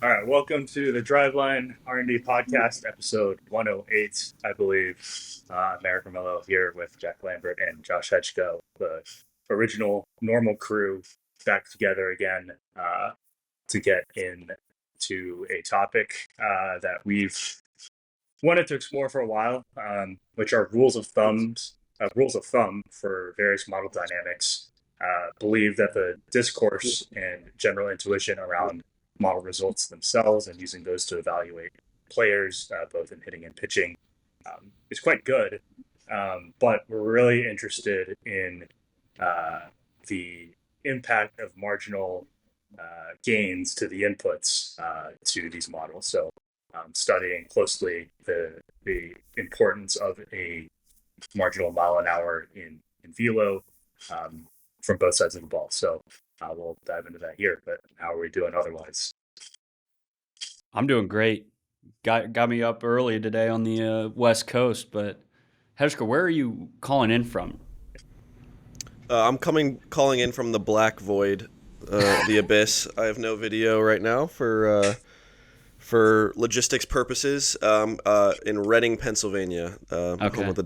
All right, welcome to the Driveline R&D podcast, episode 108, I believe. Marek here with Jack Lambert and Josh Hedgeko, the original normal crew, back together again to get into a topic that we've wanted to explore for a while, which are rules of thumb for various model dynamics. Believe that the discourse and general intuition around model results themselves and using those to evaluate players, both in hitting and pitching, is quite good. But we're really interested in the impact of marginal gains to the inputs to these models. So, studying closely the importance of a marginal mile an hour in velo from both sides of the ball. So we'll dive into that here. But how are we doing otherwise? I'm doing great. Got me up early today on the West Coast, but Heshka, where are you calling in from? I'm calling in from the black void, the abyss. I have no video right now for logistics purposes. In Reading, Pennsylvania, home of the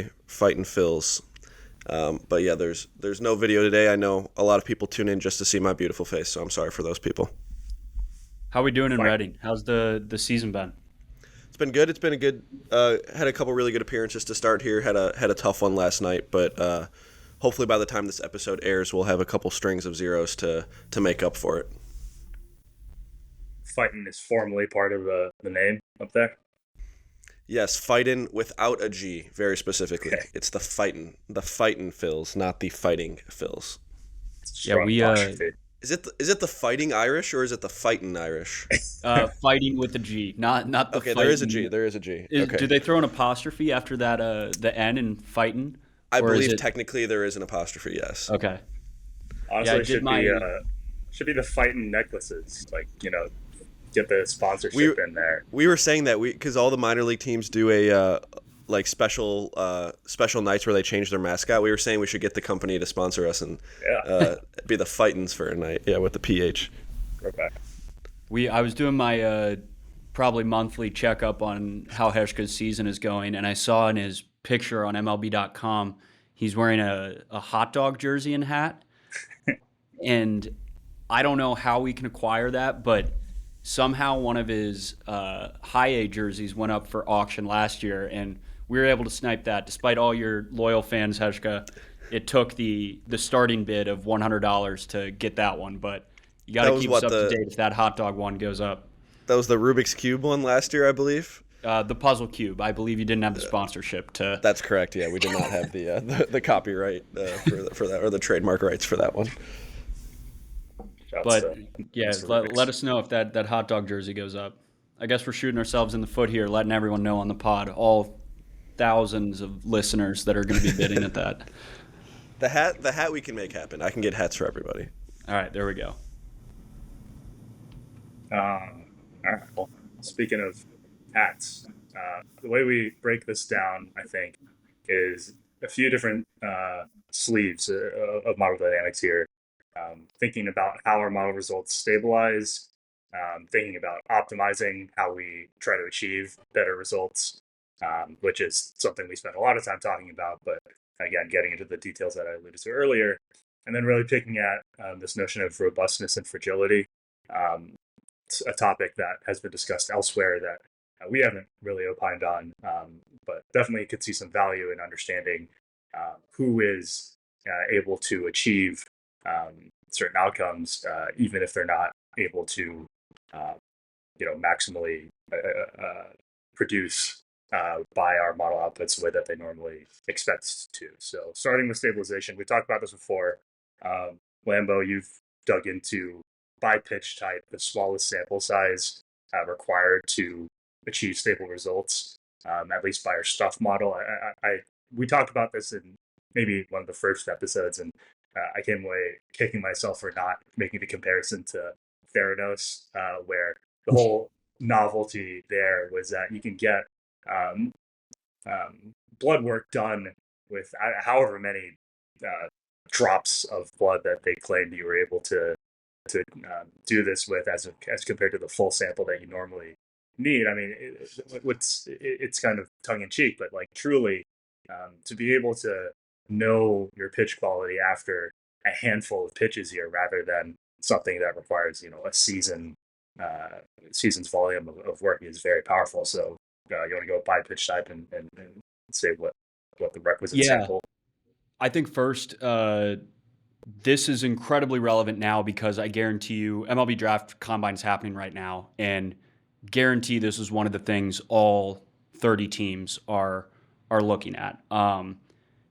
AA Fightin' Phils. But yeah, there's no video today. I know a lot of people tune in just to see my beautiful face, so I'm sorry for those people. How are we doing in Fine. Reading? How's the season been? It's been good. It's been a good. Had a couple really good appearances to start here. Had a tough one last night, but hopefully by the time this episode airs, we'll have a couple strings of zeros to make up for it. Fighting is formally part of the name up there. Yes, fightin' without a G, very specifically. Okay. It's the fightin' fills, not the fighting fills. Yeah, Strong apostrophe. Is it the fighting Irish or is it the fightin' Irish? fighting with a G, not the. Okay, fighting. there is a G. There is a G. Okay. Do they throw an apostrophe after that? The N in fighting, I or is believe it technically there is an apostrophe. Yes. okay? Honestly, Yeah, I it did my. should be the fighting necklaces. Like, get the We sponsorship in there. we were saying that because all the minor league teams do a like special nights where they change their mascot. We were saying we should get the company to sponsor us and Yeah, be the Fightins for a night. Yeah, with the PH. we're back. I was doing my probably monthly checkup on how Heshka's season is going, and I saw in his picture on MLB.com he's wearing a hot dog jersey and hat, and I don't know how we can acquire that, but somehow one of his high A jerseys went up for auction last year, and we were able to snipe that. Despite all your loyal fans, Heshka, it took the starting bid of $100 to get that one, but you got That to was keep us what up to date if that hot dog one goes up. that was the Rubik's Cube one last year, I believe. The Puzzle Cube, I believe you didn't have the sponsorship to. That's correct. Yeah, we did not have the copyright for that or the trademark rights for that one. Shouts But to yeah, Mr. let Rubik's. us know if that hot dog jersey goes up. I guess we're shooting ourselves in the foot here, letting everyone know on the pod, all thousands of listeners that are going to be bidding at that. The hat we can make happen. I can get hats for everybody. All right, there we go. All right. Well, speaking of hats, the way we break this down, I think, is a few different sleeves of model dynamics here. Thinking about how our model results stabilize, thinking about optimizing how we try to achieve better results, which is something we spend a lot of time talking about, but again, getting into the details that I alluded to earlier, and then really picking at this notion of robustness and fragility. Um, it's a topic that has been discussed elsewhere that we haven't really opined on, but definitely could see some value in understanding who is able to achieve certain outcomes, even if they're not able to, uh, maximally produce by our model outputs the way that they normally expect to. So, starting with stabilization, we talked about this before. Lambo, you've dug into by pitch type, the smallest sample size required to achieve stable results, at least by our stuff model. We talked about this in maybe one of the first episodes, and I came away kicking myself for not making the comparison to Theranos, where the whole novelty there was that you can get um, blood work done with however many drops of blood that they claimed you were able to do this with as compared to the full sample that you normally need. I mean, it's kind of tongue in cheek, but like truly, to be able to know your pitch quality after a handful of pitches here, rather than something that requires a season's volume of work, is very powerful. So you want to go by pitch type and say what the requisite sample. I think first, this is incredibly relevant now because I guarantee you MLB Draft Combine is happening right now, and guarantee this is one of the things all 30 teams are looking at.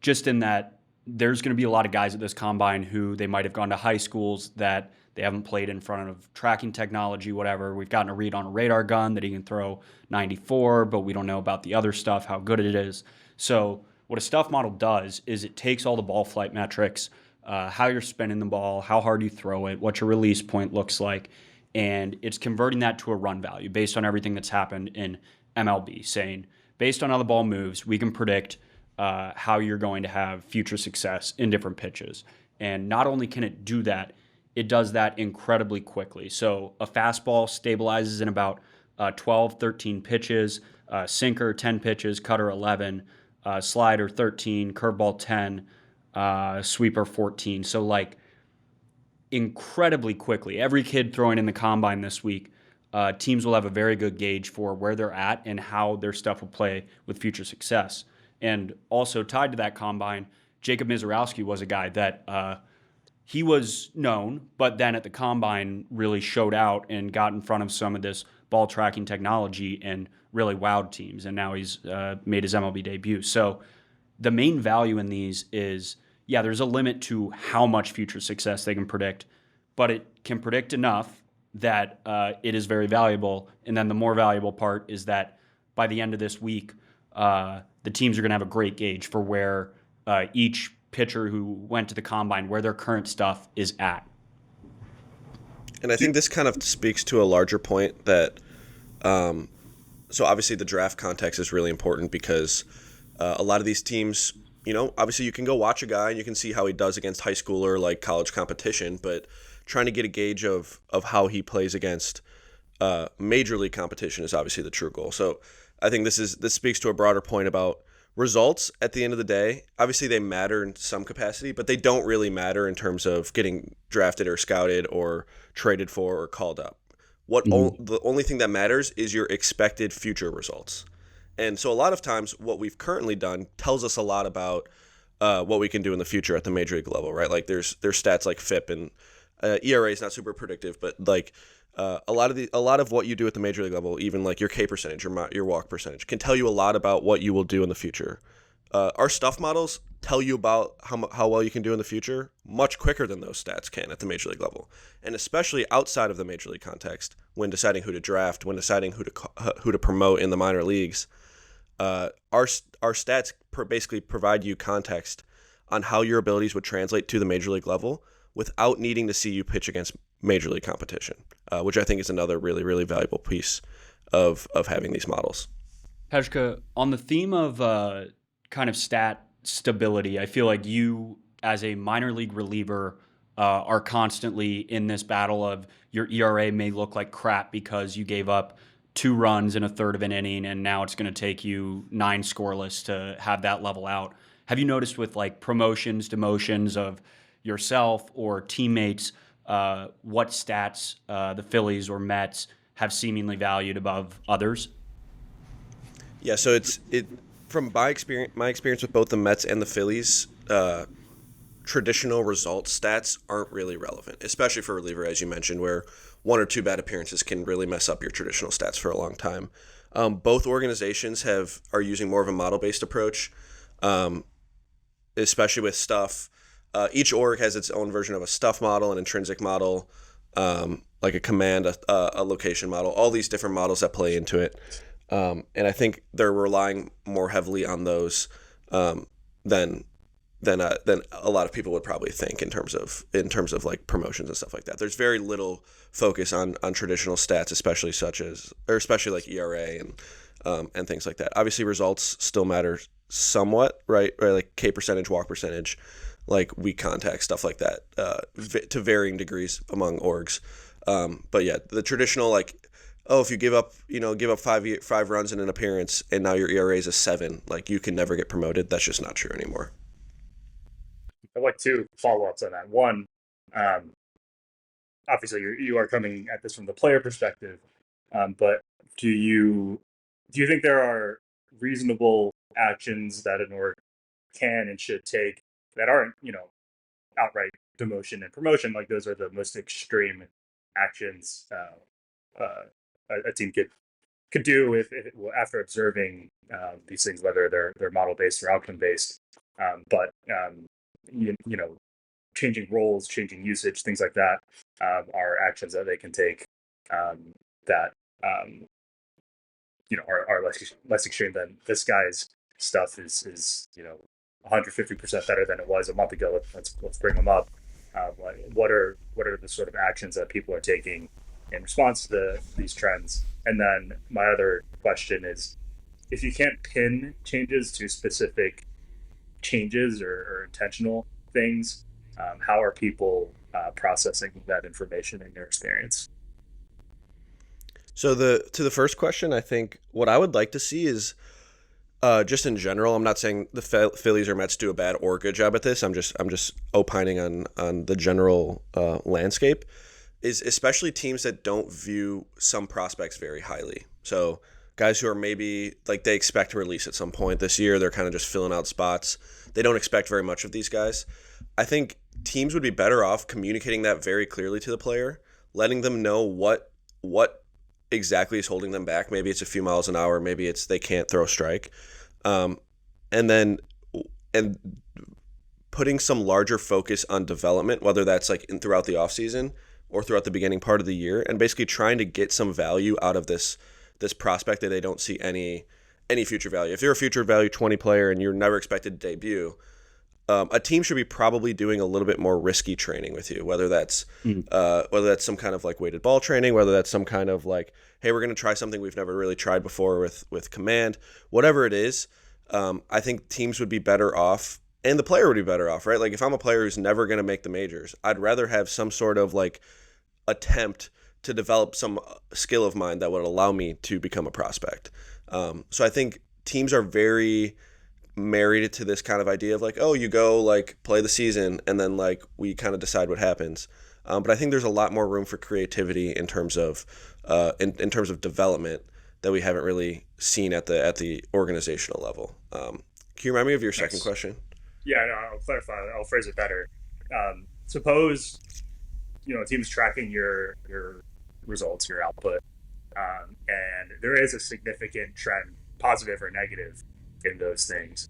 Just in that there's going to be a lot of guys at this Combine who they might have gone to high schools that they haven't played in front of tracking technology, whatever. We've gotten a read on a radar gun that he can throw 94, but we don't know about the other stuff, how good it is. So what a stuff model does is it takes all the ball flight metrics, how you're spinning the ball, how hard you throw it, what your release point looks like, and it's converting that to a run value based on everything that's happened in MLB, saying based on how the ball moves, we can predict how you're going to have future success in different pitches. And not only can it do that, it does that incredibly quickly. So a fastball stabilizes in about 12, 13 pitches, sinker 10 pitches, cutter 11, slider 13, curveball 10, sweeper 14. So like incredibly quickly. Every kid throwing in the Combine this week, teams will have a very good gauge for where they're at and how their stuff will play with future success. And also tied to that Combine, Jacob Mizorowski was a guy that he was known, but then at the Combine really showed out and got in front of some of this ball tracking technology and really wowed teams. And now he's made his MLB debut. So the main value in these is, yeah, there's a limit to how much future success they can predict, but it can predict enough that it is very valuable. And then the more valuable part is that by the end of this week, the teams are going to have a great gauge for where each pitcher who went to the Combine, where their current stuff is at. And I think this kind of speaks to a larger point that, so obviously the draft context is really important because a lot of these teams, obviously you can go watch a guy and you can see how he does against high school or like college competition, but trying to get a gauge of how he plays against major league competition is obviously the true goal. So I think this speaks to a broader point about results at the end of the day. Obviously they matter in some capacity, but they don't really matter in terms of getting drafted or scouted or traded for or called up. The only thing that matters is your expected future results. And so a lot of times what we've currently done tells us a lot about what we can do in the future at the major league level, right? Like there's stats like FIP and ERA is not super predictive, but like a lot of what you do at the major league level, even like your K percentage, your walk percentage, can tell you a lot about what you will do in the future. Our stuff models tell you about how well you can do in the future much quicker than those stats can at the major league level, and especially outside of the major league context when deciding who to draft, when deciding who to promote in the minor leagues. Our stats basically provide you context on how your abilities would translate to the major league level without needing to see you pitch against major league competition, which I think is another really, really valuable piece of having these models. Hejka, on the theme of kind of stat stability, I feel like you, as a minor league reliever, are constantly in this battle of your ERA may look like crap because you gave up 2 runs in a third of an inning, and now it's going to take you 9 scoreless to have that level out. Have you noticed with like promotions, demotions of yourself or teammates, what stats the Phillies or Mets have seemingly valued above others? Yeah, so it from my experience with both the Mets and the Phillies, traditional results stats aren't really relevant, especially for a reliever, as you mentioned, where 1 or 2 bad appearances can really mess up your traditional stats for a long time. Both organizations are using more of a model-based approach, especially with stuff. Each org has its own version of a stuff model, an intrinsic model, like a command, a location model, all these different models that play into it. And I think they're relying more heavily on those than a lot of people would probably think in terms of like promotions and stuff like that. There's very little focus on traditional stats, especially like ERA and things like that. Obviously, results still matter somewhat, right? Like K percentage, walk percentage. like weak contact, stuff like that, to varying degrees among orgs. But yeah, the traditional like, oh, if you give up five runs in an appearance and now your ERA is a 7, like you can never get promoted. That's just not true anymore. I'd like two follow-ups on that. One, obviously you are coming at this from the player perspective, but do you think there are reasonable actions that an org can and should take that aren't, outright demotion and promotion? Like those are the most extreme actions a team could do if after observing these things, whether they're model based or outcome based. But changing roles, changing usage, things like that are actions that they can take that are less extreme than this guy's stuff is 150% better than it was a month ago. Let's bring them up. What are the sort of actions that people are taking in response to these trends? And then my other question is, if you can't pin changes to specific changes or intentional things, how are people processing that information in your experience? So to the first question, I think what I would like to see is just in general. I'm not saying the Phillies or Mets do a bad or good job at this. I'm just opining on the general landscape. Is especially teams that don't view some prospects very highly. So guys who are maybe like they expect to release at some point this year, they're kind of just filling out spots. They don't expect very much of these guys. I think teams would be better off communicating that very clearly to the player, letting them know what exactly is holding them back. Maybe it's a few miles an hour, maybe it's they can't throw a strike. And putting some larger focus on development, whether that's like throughout the offseason or throughout the beginning part of the year, and basically trying to get some value out of this prospect that they don't see any future value. If you're a future value 20 player and you're never expected to debut, a team should be probably doing a little bit more risky training with you, whether that's some kind of like weighted ball training, whether that's some kind of like, hey, we're going to try something we've never really tried before with command, whatever it is. I think teams would be better off, and the player would be better off, right? Like if I'm a player who's never going to make the majors, I'd rather have some sort of like attempt to develop some skill of mine that would allow me to become a prospect. So I think teams are very married to this kind of idea of like, oh, you go like play the season and then like we kind of decide what happens. But I think there's a lot more room for creativity in terms of development that we haven't really seen at the organizational level. Can you remind me of your second question? Yeah, no, I'll clarify. I'll phrase it better. Suppose a team's tracking your results, your output, and there is a significant trend, positive or negative, in those things.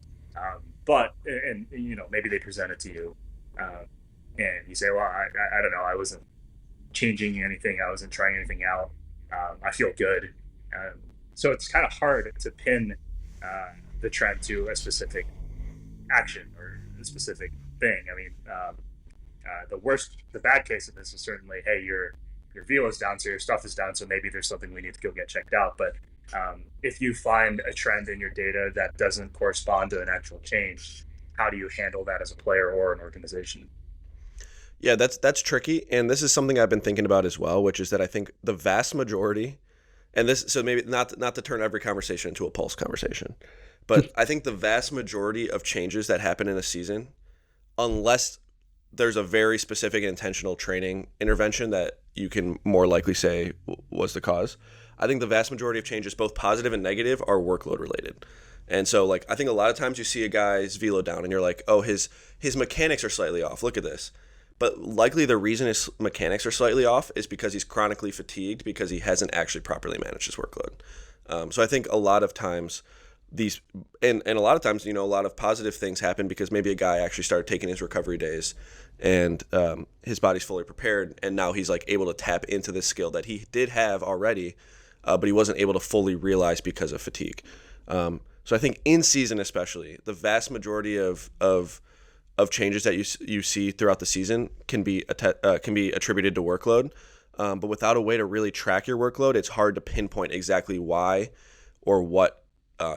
But maybe they present it to you, and you say, well, I don't know, I wasn't changing anything, I wasn't trying anything out. I feel good. So it's kind of hard to pin the trend to a specific action or a specific thing. I mean, the bad case of this is certainly, hey, your velo is down, so your stuff is down, so maybe there's something we need to go get checked out. But if you find a trend in your data that doesn't correspond to an actual change, how do you handle that as a player or an organization? Yeah, that's tricky, and this is something I've been thinking about as well, which is that I think the vast majority, and this, so maybe not to turn every conversation into a pulse conversation, but I think the vast majority of changes that happen in a season, unless there's a very specific intentional training intervention that you can more likely say was the cause, I think the vast majority of changes, both positive and negative, are workload related. And so, like, I think a lot of times you see a guy's velo down and you're like, oh, his mechanics are slightly off. Look at this. But likely the reason his mechanics are slightly off is because he's chronically fatigued because he hasn't actually properly managed his workload. So I think a lot of times and a lot of times, a lot of positive things happen because maybe a guy actually started taking his recovery days and his body's fully prepared. And now he's like able to tap into this skill that he did have already, but he wasn't able to fully realize because of fatigue. So I think in season, especially, the vast majority of changes that you see throughout the season can be attributed to workload. But without a way to really track your workload, it's hard to pinpoint exactly why or what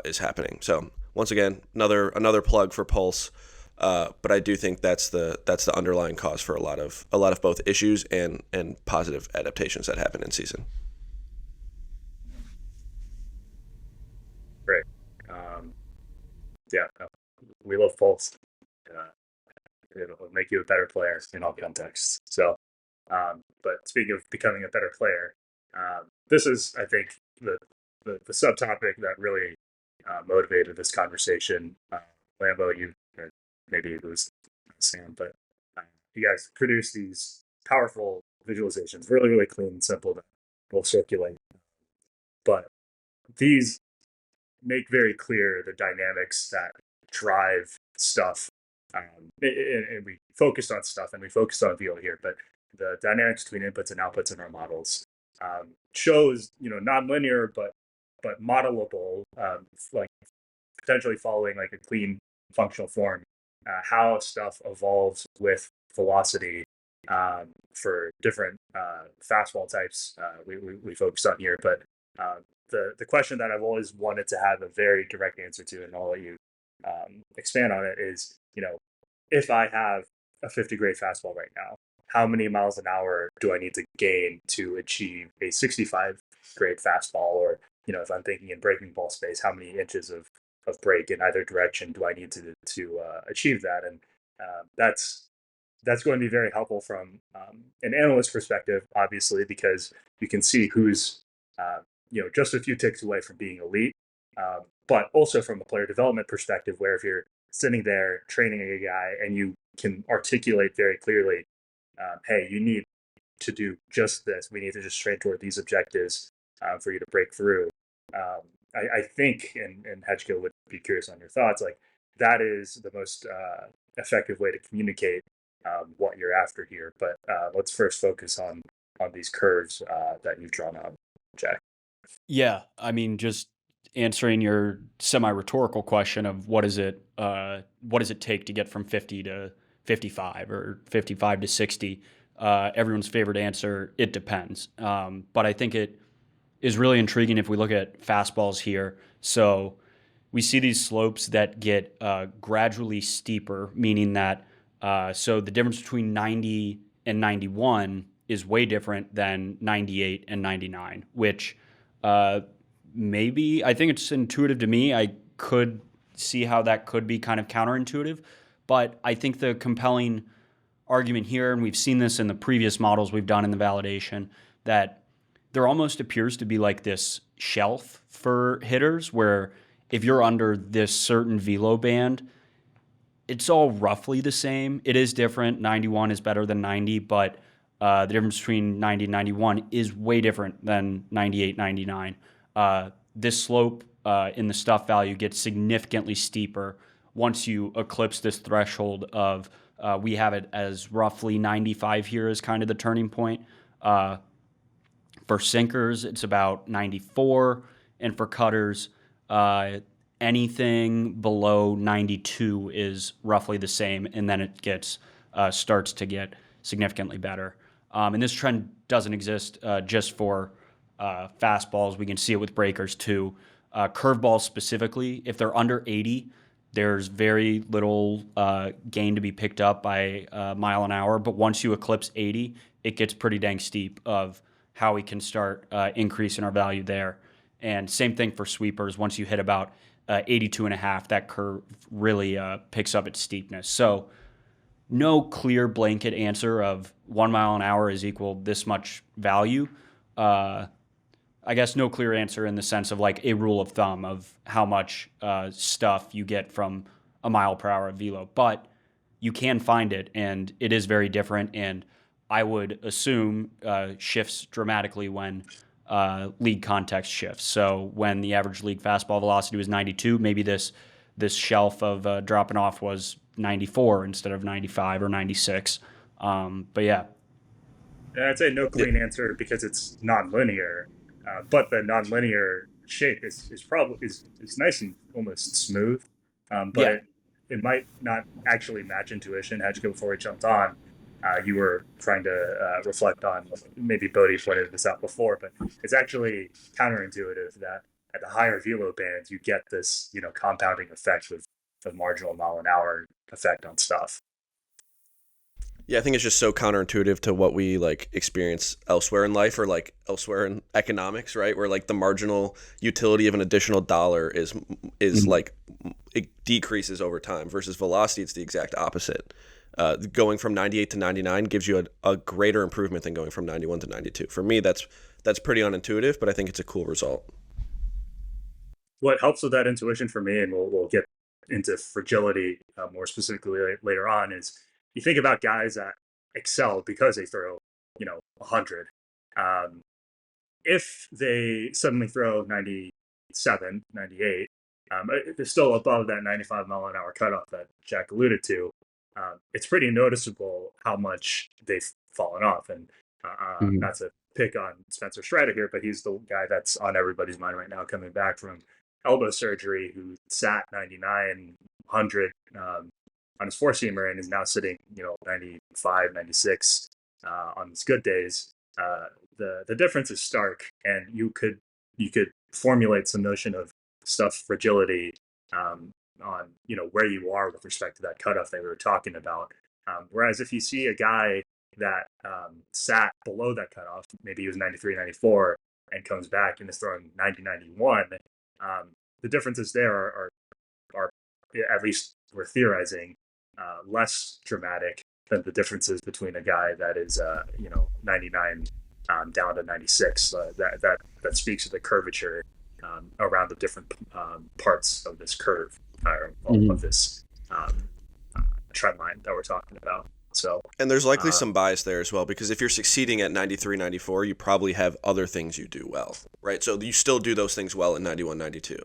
is happening. So once again, another plug for Pulse. But I do think that's the underlying cause for a lot of both issues and positive adaptations that happen in season. Great. Yeah, we love pulse. It'll make you a better player in all contexts. So, but speaking of becoming a better player, this is, I think, the subtopic that really motivated this conversation. Lambo, you, or maybe it was Sam, but you guys produce these powerful visualizations, really, really clean and simple that will circulate. But these make very clear the dynamics that drive stuff. And we focused on stuff and we focused on VO here, but the dynamics between inputs and outputs in our models shows, nonlinear, but modelable, like potentially following like a clean functional form, how stuff evolves with velocity for different fastball types. We focused on here, but the question that I've always wanted to have a very direct answer to, and I'll let you expand on it, is, if I have a 50 grade fastball right now, how many miles an hour do I need to gain to achieve a 65 grade fastball? Or, if I'm thinking in breaking ball space, how many inches of break in either direction do I need to achieve that? And that's going to be very helpful from an analyst perspective, obviously, because you can see who's just a few ticks away from being elite, but also from a player development perspective, where if you're sitting there training a guy and you can articulate very clearly, hey, you need to do just this. We need to just train toward these objectives for you to break through. I think, and Hedgkill would be curious on your thoughts, like that is the most effective way to communicate what you're after here. But let's first focus on these curves that you've drawn up, Jack. Yeah, I mean, just answering your semi-rhetorical question of what does it take to get from 50 to 55 or 55 to 60, everyone's favorite answer, it depends. But I think it is really intriguing if we look at fastballs here. So we see these slopes that get gradually steeper, meaning that so the difference between 90 and 91 is way different than 98 and 99, which maybe, I think it's intuitive to me. I could see how that could be kind of counterintuitive, but I think the compelling argument here, and we've seen this in the previous models we've done in the validation, that there almost appears to be like this shelf for hitters where if you're under this certain velo band, it's all roughly the same. It is different. 91 is better than 90, but the difference between 90 and 91 is way different than 98, 99. This slope in the stuff value gets significantly steeper once you eclipse this threshold of, we have it as roughly 95 here is kind of the turning point. For sinkers, it's about 94, and for cutters, anything below 92 is roughly the same, and then it gets starts to get significantly better. And this trend doesn't exist just for fastballs. We can see it with breakers too. Curveballs specifically, if they're under 80, there's very little gain to be picked up by a mile an hour. But once you eclipse 80, it gets pretty dang steep of how we can start increasing our value there. And same thing for sweepers. Once you hit about 82.5, that curve really picks up its steepness. So no clear blanket answer of 1 mile an hour is equal this much value. I guess no clear answer in the sense of like a rule of thumb of how much stuff you get from a mile per hour of velo, but you can find it, and it is very different. And I would assume shifts dramatically when league context shifts. So when the average league fastball velocity was 92, maybe this shelf of dropping off was 94 instead of 95 or 96. But yeah. I'd say no clean answer because it's nonlinear, but the nonlinear shape is nice and almost smooth, but it might not actually match intuition. Hedgkill, before we jumped on, you were trying to reflect on, maybe Bodie pointed this out before, but it's actually counterintuitive that at the higher velo bands you get this compounding effect with the marginal mile an hour effect on stuff. Yeah, I think it's just so counterintuitive to what we like experience elsewhere in life or like elsewhere in economics, right? Where like the marginal utility of an additional dollar is like it decreases over time versus velocity. It's the exact opposite. Going from 98 to 99 gives you a greater improvement than going from 91 to 92. For me, that's pretty unintuitive, but I think it's a cool result. What helps with that intuition for me, and we'll get into fragility more specifically later on, is you think about guys that excel because they throw, 100. If they suddenly throw 97, 98, they're still above that 95 mile an hour cutoff that Jack alluded to. It's pretty noticeable how much they've fallen off. And not to pick on Spencer Strider here, but he's the guy that's on everybody's mind right now coming back from elbow surgery, who sat 99, 100 on his four-seamer and is now sitting, 95, 96 on his good days. The difference is stark, and you could formulate some notion of stuff fragility on where you are with respect to that cutoff that we were talking about. Whereas if you see a guy that sat below that cutoff, maybe he was 93, 94, and comes back and is throwing 90, 91, the differences there are at least we're theorizing less dramatic than the differences between a guy that is 99 down to 96. That speaks to the curvature around the different parts of this curve of this trend line that we're talking about. So, and there's likely some bias there as well, because if you're succeeding at 93, 94, you probably have other things you do well, right? So you still do those things well at 91, 92.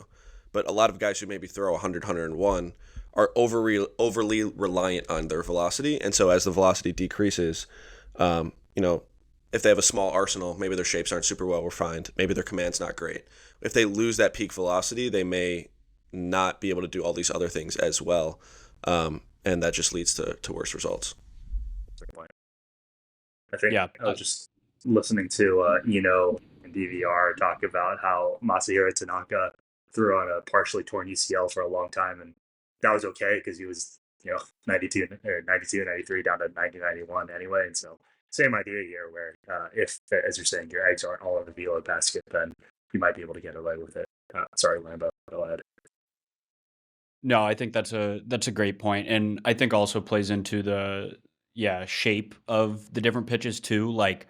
But a lot of guys who maybe throw 100, 101 are overly reliant on their velocity. And so as the velocity decreases, if they have a small arsenal, maybe their shapes aren't super well refined, maybe their command's not great. If they lose that peak velocity, they may not be able to do all these other things as well. And that just leads to worse results. I think I was just listening to Eno and DVR talk about how Masahiro Tanaka threw on a partially torn UCL for a long time, and that was okay because he was 92 or 92 93 down to 90 91 anyway. And so same idea here, where if, as you're saying, your eggs aren't all in the velo basket, then you might be able to get away with it. Sorry, Lambo, go ahead. No, I think that's a great point, and I think also plays into the shape of the different pitches too. Like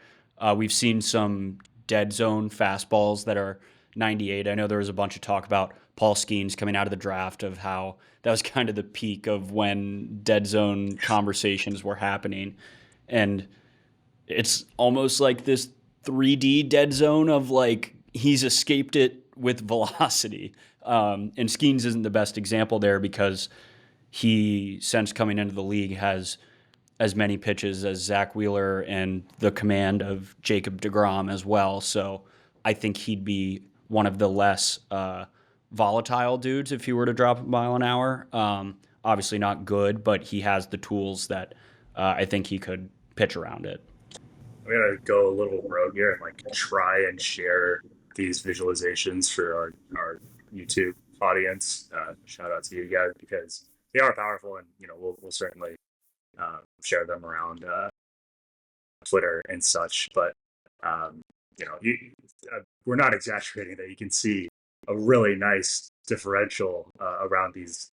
we've seen some dead zone fastballs that are 98. I know there was a bunch of talk about Paul Skeens coming out of the draft of how that was kind of the peak of when dead zone conversations were happening, and it's almost like this 3D dead zone of like he's escaped it with velocity. And Skeens isn't the best example there because he, since coming into the league, has as many pitches as Zach Wheeler and the command of Jacob deGrom as well. So I think he'd be one of the less volatile dudes if he were to drop a mile an hour. Obviously not good, but he has the tools that I think he could pitch around it. I'm going to go a little rogue here and like try and share these visualizations for our YouTube audience. Shout out to you guys because they are powerful, and we'll certainly share them around Twitter and such. But we're not exaggerating that you can see a really nice differential around these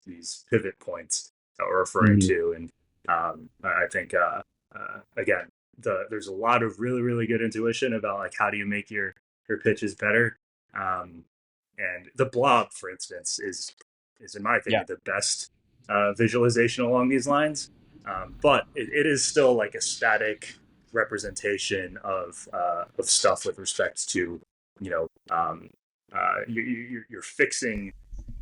pivot points that we're referring to, and I think again there's a lot of really really good intuition about like how do you make your pitches better. And the blob, for instance, is in my opinion the best visualization along these lines. But it is still like a static representation of stuff with respect to you're fixing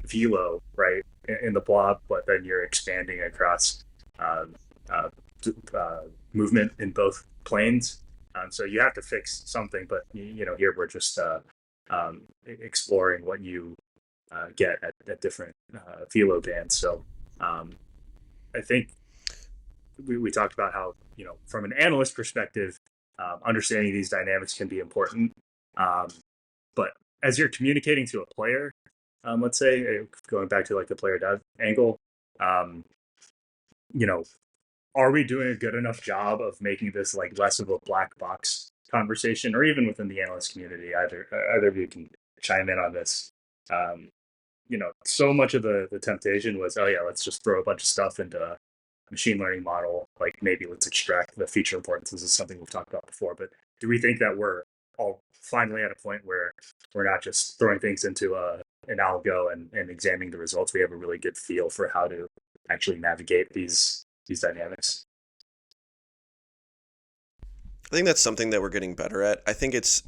velo right in the blob, but then you're expanding across movement in both planes. So you have to fix something, but here we're just exploring what you get at different velo bands. So I think we talked about how from an analyst perspective, understanding these dynamics can be important. But as you're communicating to a player, let's say going back to like the player dev angle, Um, you know, are we doing a good enough job of making this like less of a black box conversation, or even within the analyst community? Either of you can chime in on this. Um, so much of the temptation was, oh yeah, let's just throw a bunch of stuff into a machine learning model. Like maybe let's extract the feature importance. This is something we've talked about before. But do we think that we're all finally at a point where we're not just throwing things into an algo and examining the results? We have a really good feel for how to actually navigate these dynamics. I think that's something that we're getting better at. I think it's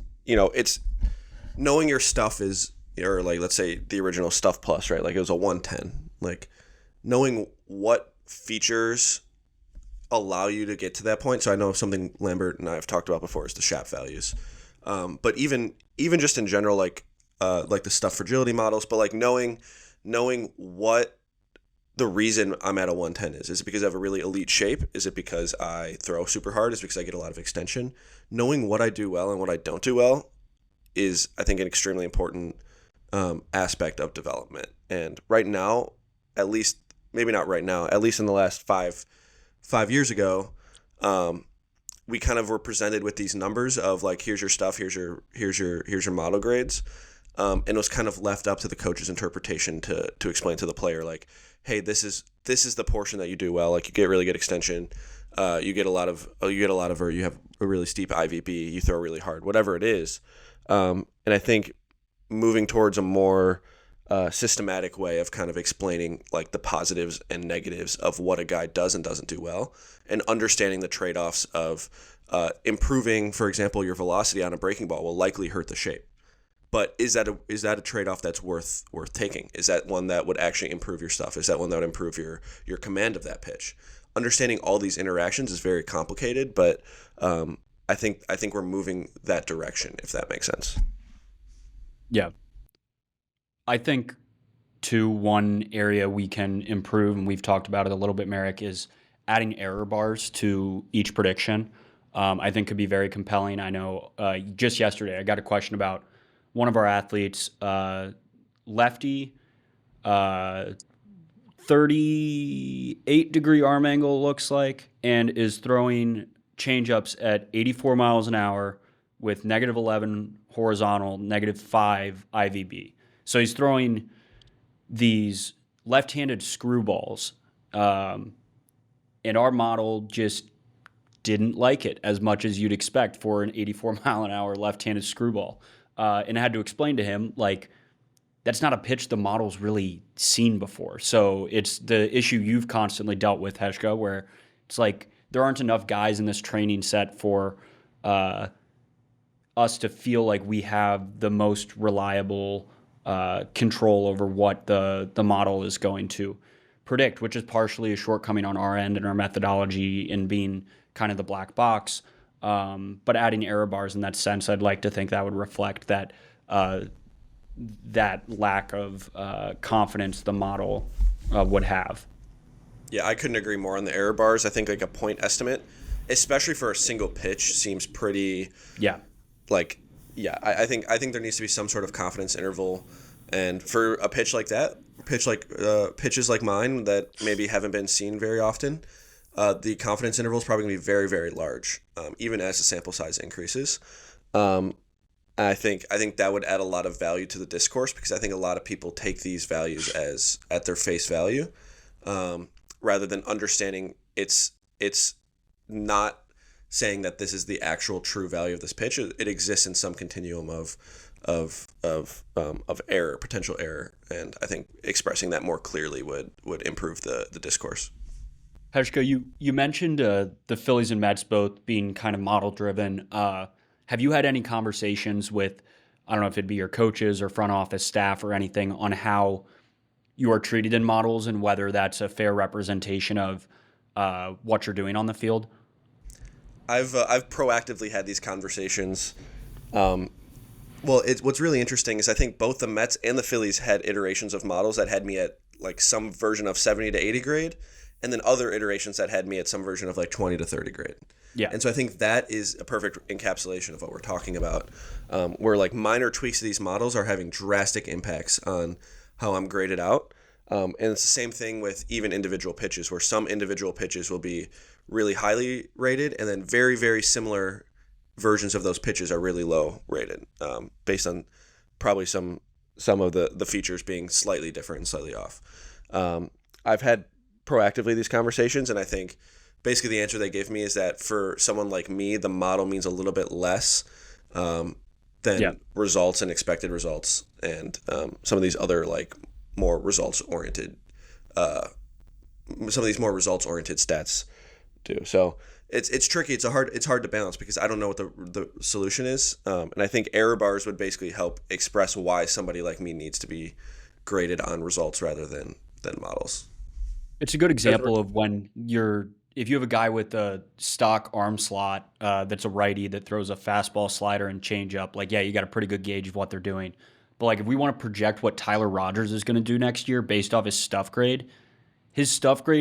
knowing your stuff is, or like, let's say the original Stuff Plus, right? Like it was a 110. Like knowing what features allow you to get to that point. So I know something Lambert and I have talked about before is the SHAP values. But even just in general, like the Stuff Fragility models, but like knowing what the reason I'm at a 110 is. Is it because I have a really elite shape? Is it because I throw super hard? Is it because I get a lot of extension? Knowing what I do well and what I don't do well is, I think, an extremely important aspect of development. And right now, at least, maybe not right now, at least in the last five years ago, we kind of were presented with these numbers of like, here's your stuff, here's your model grades. And it was kind of left up to the coach's interpretation to explain to the player, like, hey, this is the portion that you do well. Like you get really good extension, or you have a really steep IVB, you throw really hard, whatever it is. And I think moving towards a more systematic way of kind of explaining like the positives and negatives of what a guy does and doesn't do well, and understanding the trade-offs of improving, for example, your velocity on a breaking ball will likely hurt the shape. But is that a trade-off that's worth taking? Is that one that would actually improve your stuff? Is that one that would improve your command of that pitch? Understanding all these interactions is very complicated, but I think we're moving that direction, if that makes sense. Yeah. I think, too, one area we can improve, and we've talked about it a little bit, Marek, is adding error bars to each prediction. I think could be very compelling. I know just yesterday I got a question about one of our athletes, lefty, 38-degree arm angle looks like, and is throwing changeups at 84 miles an hour with -11 horizontal, -5 IVB. So he's throwing these left-handed screwballs, and our model just didn't like it as much as you'd expect for an 84-mile-an-hour left-handed screwball. And I had to explain to him, like, that's not a pitch the model's really seen before. So it's the issue you've constantly dealt with, Heshka, where it's like there aren't enough guys in this training set for us to feel like we have the most reliable control over what the model is going to predict, which is partially a shortcoming on our end and our methodology in being kind of the black box. But adding error bars in that sense, I'd like to think that would reflect that that lack of confidence the model would have. Yeah, I couldn't agree more on the error bars. I think like a point estimate, especially for a single pitch, seems pretty. Yeah. Like, yeah, I think there needs to be some sort of confidence interval, and for a pitch like that, pitches like mine that maybe haven't been seen very often, the confidence interval is probably going to be very, very large, even as the sample size increases. I think that would add a lot of value to the discourse, because I think a lot of people take these values as at their face value, rather than understanding it's not saying that this is the actual true value of this pitch. It exists in some continuum of error, potential error, and I think expressing that more clearly would improve the discourse. Heshka, you mentioned the Phillies and Mets both being kind of model driven. Have you had any conversations with, I don't know if it'd be your coaches or front office staff or anything, on how you are treated in models and whether that's a fair representation of what you're doing on the field? I've proactively had these conversations. What's really interesting is I think both the Mets and the Phillies had iterations of models that had me at like some version of 70 to 80 grade, and then other iterations that had me at some version of like 20 to 30 grade. Yeah. And so I think that is a perfect encapsulation of what we're talking about, where like minor tweaks to these models are having drastic impacts on how I'm graded out. And it's the same thing with even individual pitches, where some individual pitches will be really highly rated, and then very, very similar versions of those pitches are really low rated, based on probably some of the features being slightly different and slightly off. I've had proactively these conversations, and I think basically the answer they gave me is that for someone like me, the model means a little bit less than results and expected results, and some of these other like more results oriented, some of these more results oriented stats do. So it's tricky. It's hard to balance because I don't know what the solution is, and I think error bars would basically help express why somebody like me needs to be graded on results rather than models. It's a good example of if you have a guy with a stock arm slot that's a righty that throws a fastball, slider, and changeup, like, yeah, you got a pretty good gauge of what they're doing. But like if we want to project what Tyler Rogers is going to do next year based off his stuff grade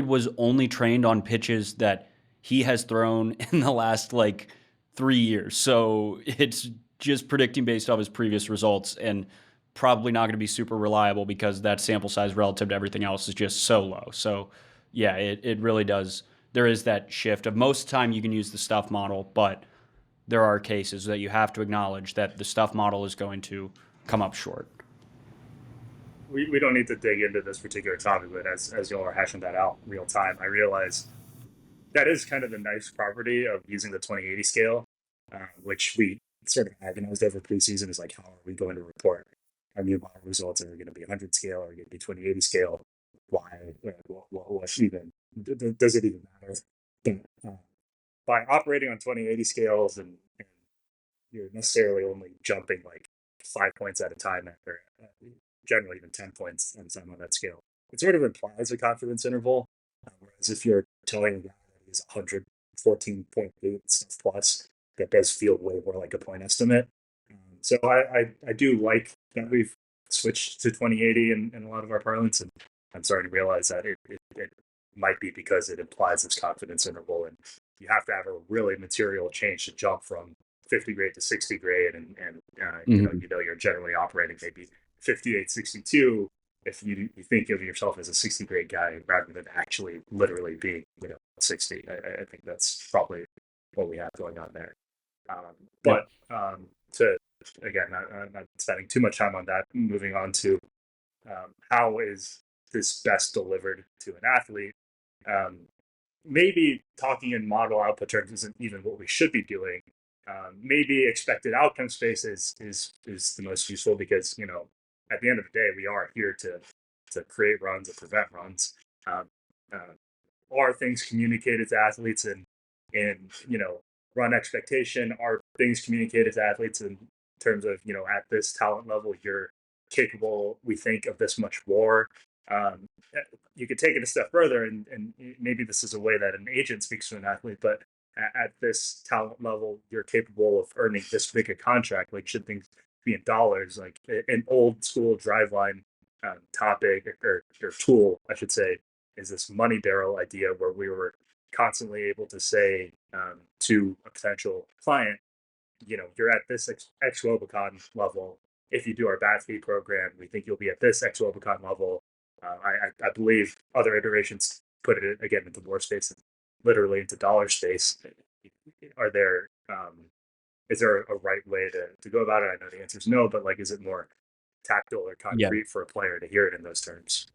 was only trained on pitches that he has thrown in the last like 3 years. So it's just predicting based off his previous results and probably not going to be super reliable because that sample size relative to everything else is just so low. So yeah, it really does. There is that shift of most of the time you can use the stuff model, but there are cases that you have to acknowledge that the stuff model is going to come up short. We don't need to dig into this particular topic, but as y'all are hashing that out real time, I realize that is kind of the nice property of using the 2080 scale, which we sort of agonized over preseason. Is like, how are we going to report our new model results? Are they going to be 100 scale or going to be 2080 scale? Why? What even? Does it even matter? But, by operating on 2080 scales and you're necessarily only jumping like 5 points at a time, or generally even 10 points at a time on that scale, it sort of implies a confidence interval. Whereas if you're telling a guy that he's 114.8 stuff plus, that does feel way more like a point estimate. So I do like that we've switched to 2080 in a lot of our parlance, and I'm starting to realize that it might be because it implies this confidence interval, and you have to have a really material change to jump from 50 grade to 60 grade, and you know you're generally operating maybe 58, 62 if you think of yourself as a 60 grade guy rather than actually literally being 60. I think that's probably what we have going on there. But to again, not spending too much time on that, moving on to how is this best delivered to an athlete. Maybe talking in model output terms isn't even what we should be doing. Maybe expected outcome space is the most useful because at the end of the day we are here to create runs and prevent runs. Are things communicated to athletes in run expectation? Are things communicated to athletes in terms of at this talent level you're capable, we think, of this much more? You could take it a step further, and maybe this is a way that an agent speaks to an athlete, but at this talent level you're capable of earning this big a contract. Like, should things be in dollars? Like an old school Driveline topic or tool, I should say, is this money barrel idea where we were constantly able to say to a potential client, you're at this X Wobicon level. If you do our bat fee program, we think you'll be at this X Wobicon level. I believe other iterations put it again into more space, literally into dollar space. Is there a right way to go about it? I know the answer is no, but like, is it more tactile or concrete for a player to hear it in those terms?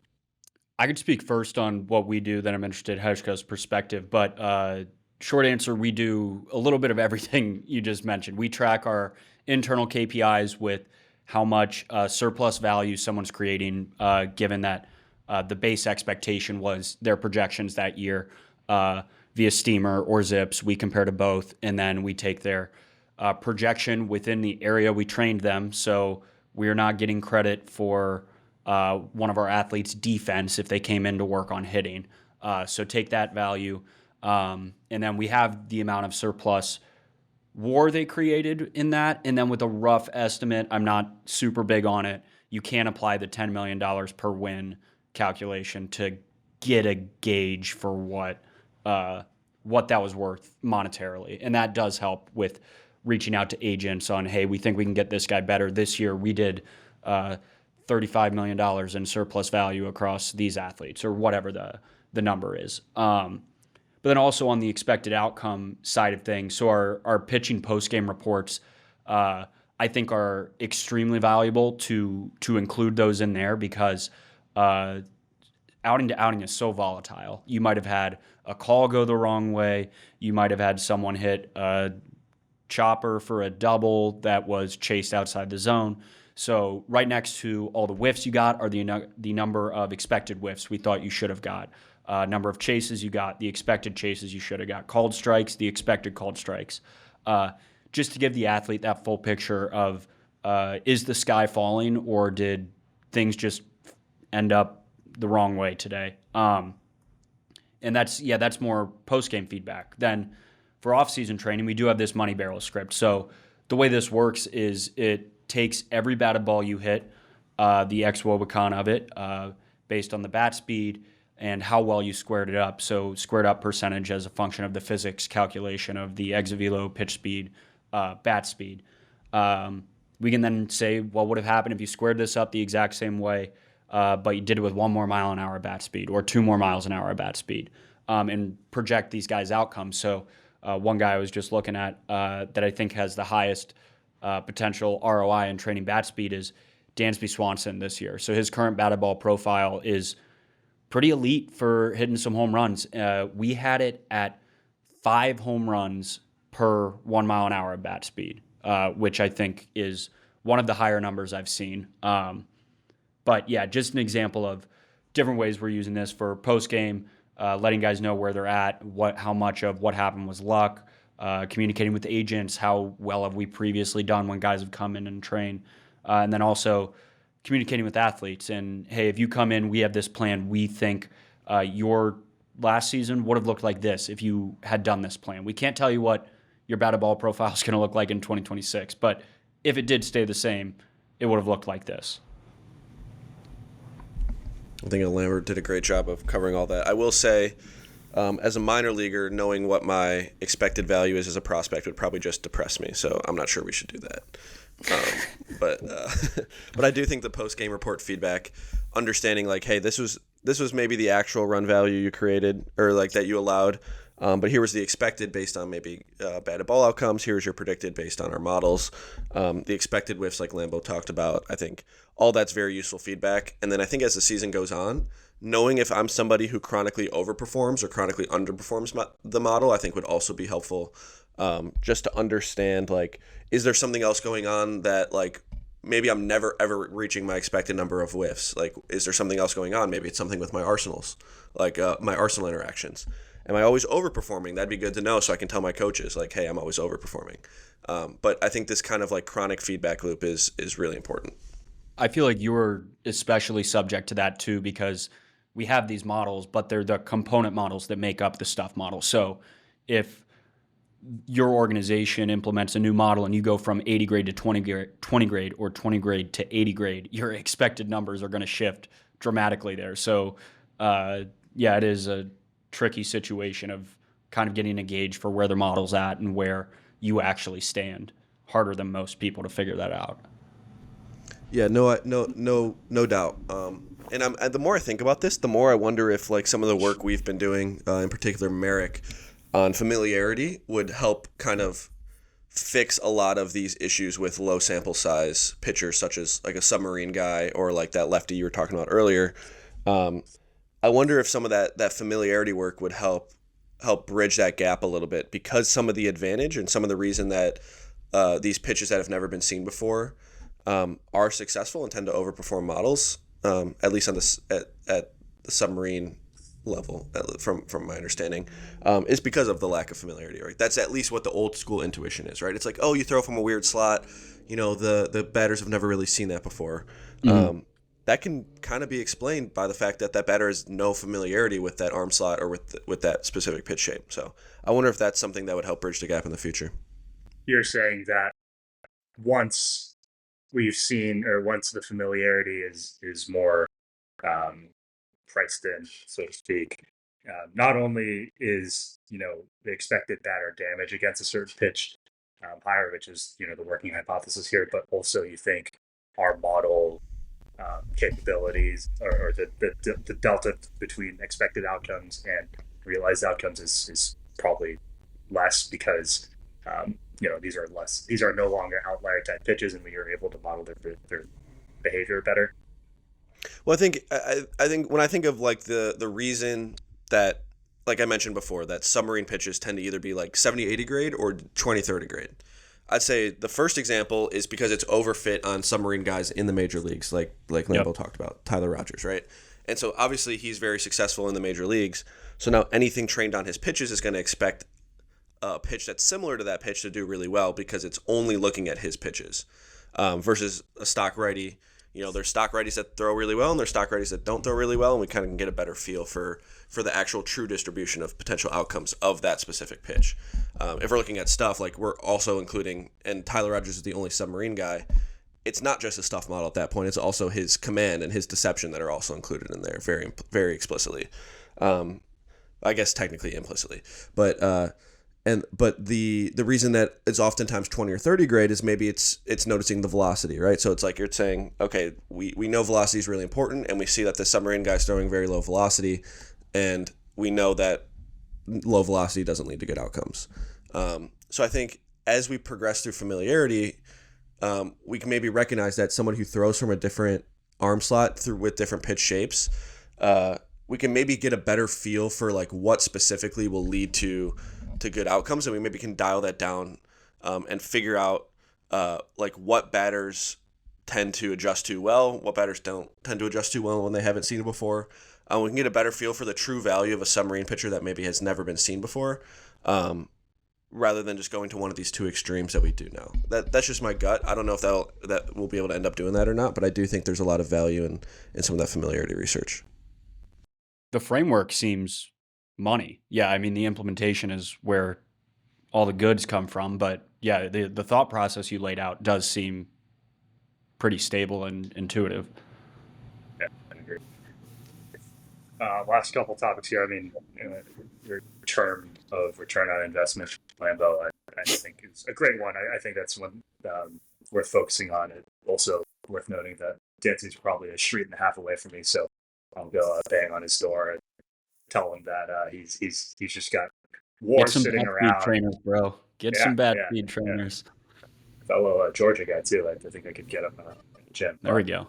I could speak first on what we do, then I'm interested in Heshko's perspective. But short answer, we do a little bit of everything you just mentioned. We track our internal KPIs with how much surplus value someone's creating, given that the base expectation was their projections that year via Steamer or Zips. We compare to both, and then we take their projection within the area we trained them. So we are not getting credit for one of our athletes' defense if they came in to work on hitting. So take that value, and then we have the amount of surplus WAR they created in that, and then with a rough estimate, I'm not super big on it, you can apply the $10 million per win calculation to get a gauge for what that was worth monetarily. And that does help with reaching out to agents on, hey, we think we can get this guy better. This year we did $35 million in surplus value across these athletes, or whatever the number is. But then also on the expected outcome side of things, so our pitching post-game reports, I think are extremely valuable to include those in there, because outing to outing is so volatile. You might have had a call go the wrong way. You might have had someone hit a chopper for a double that was chased outside the zone. So right next to all the whiffs you got are the number of expected whiffs we thought you should have got. Number of chases you got, the expected chases you should have got. Called strikes, the expected called strikes. Just to give the athlete that full picture of, is the sky falling, or did things just end up the wrong way today? And that's more post-game feedback. Then for off-season training, we do have this money barrel script. So the way this works is it takes every batted ball you hit, the ex-Wobicon of it, based on the bat speed and how well you squared it up. So squared up percentage as a function of the physics calculation of the exit velo, pitch speed, bat speed. We can then say, what would have happened if you squared this up the exact same way, but you did it with 1 more mile an hour bat speed, or 2 more miles an hour bat speed, and project these guys' outcomes. So one guy I was just looking at that I think has the highest potential ROI in training bat speed is Dansby Swanson this year. So his current batted ball profile is pretty elite for hitting some home runs. We had it at 5 home runs per 1 mile an hour of bat speed, which I think is one of the higher numbers I've seen. But yeah, just an example of different ways we're using this for post-game, letting guys know where they're at, how much of what happened was luck, communicating with agents, how well have we previously done when guys have come in and trained, and then also communicating with athletes. And hey, if you come in, we have this plan. We think your last season would have looked like this if you had done this plan. We can't tell you what your batted ball profile is going to look like in 2026, but if it did stay the same, it would have looked like this. I think Lambert did a great job of covering all that. I will say, as a minor leaguer, knowing what my expected value is as a prospect would probably just depress me. So I'm not sure we should do that. But I do think the post-game report feedback, understanding like, hey, this was maybe the actual run value you created, or like that you allowed, but here was the expected based on maybe batted ball outcomes. Here's your predicted based on our models. The expected whiffs, like Lambo talked about. I think all that's very useful feedback. And then I think as the season goes on, knowing if I'm somebody who chronically overperforms or chronically underperforms the model, I think would also be helpful. Just to understand, like, is there something else going on that, like, maybe I'm never ever reaching my expected number of whiffs? Like, is there something else going on? Maybe it's something with my arsenals, like my arsenal interactions. Am I always overperforming? That'd be good to know, so I can tell my coaches, like, hey, I'm always overperforming. But I think this kind of like chronic feedback loop is really important. I feel like you're especially subject to that too, because we have these models, but they're the component models that make up the stuff model. So if your organization implements a new model and you go from 80 grade to 20 grade or 20 grade to 80 grade, your expected numbers are going to shift dramatically there. So yeah, it is a tricky situation of kind of getting a gauge for where the model's at and where you actually stand. Harder than most people to figure that out. Yeah, no doubt. And the more I think about this, the more I wonder if like some of the work we've been doing, in particular Marek, on familiarity would help kind of fix a lot of these issues with low sample size pitchers, such as like a submarine guy or like that lefty you were talking about earlier. I wonder if some of that familiarity work would help bridge that gap a little bit, because some of the advantage and some of the reason that these pitches that have never been seen before are successful and tend to overperform models, at least on at the submarine level, from my understanding, is because of the lack of familiarity, right? That's at least what the old school intuition is, right? It's like, oh, you throw from a weird slot, the batters have never really seen that before. Mm-hmm. That can kind of be explained by the fact that batter has no familiarity with that arm slot or with that specific pitch shape. So I wonder if that's something that would help bridge the gap in the future. You're saying that once we've seen, or once the familiarity is more priced in, so to speak, not only is the expected batter damage against a certain pitch higher, which is the working hypothesis here, but also you think our model capabilities, or the delta between expected outcomes and realized outcomes is probably less because these are no longer outlier type pitches, and we are able to model their behavior better. Well, I think when I think of like the reason that, like I mentioned before, that submarine pitches tend to either be like 70-80 grade or 20-30 grade. I'd say the first example is because it's overfit on submarine guys in the major leagues, like Lambeau talked about, Tyler Rogers, right? And so obviously he's very successful in the major leagues. So now anything trained on his pitches is going to expect a pitch that's similar to that pitch to do really well because it's only looking at his pitches, versus a stock righty. There's stock righties that throw really well and there's stock righties that don't throw really well, and we kind of can get a better feel for the actual true distribution of potential outcomes of that specific pitch. If we're looking at stuff, like we're also including, and Tyler Rogers is the only submarine guy, it's not just a stuff model at that point, it's also his command and his deception that are also included in there very, very explicitly. I guess technically implicitly. But the reason that it's oftentimes 20 or 30 grade is maybe it's noticing the velocity, right? So it's like you're saying, okay, we know velocity is really important, and we see that the submarine guy's throwing very low velocity, and we know that low velocity doesn't lead to good outcomes. So I think as we progress through familiarity, we can maybe recognize that someone who throws from a different arm slot with different pitch shapes, we can maybe get a better feel for like what specifically will lead to good outcomes, and we maybe can dial that down and figure out like what batters tend to adjust to well, what batters don't tend to adjust to well when they haven't seen it before. We can get a better feel for the true value of a submarine pitcher that maybe has never been seen before, rather than just going to one of these two extremes that we do now. That's just my gut. I don't know if that we'll be able to end up doing that or not, but I do think there's a lot of value in some of that familiarity research. The framework seems money. Yeah, I mean, the implementation is where all the goods come from, but yeah, the thought process you laid out does seem pretty stable and intuitive. Yeah, I agree. Last couple topics here. I mean, your term of return on investment, Lambeau, I think is a great one. I think that's one worth focusing on. It also worth noting that Dancy's probably a street and a half away from me, so I'll go bang on his door and tell him that he's just got war sitting around. Trainers, bro. Get some bad speed trainers. Fellow Georgia guy too. I think I could get him in the gym. There we go.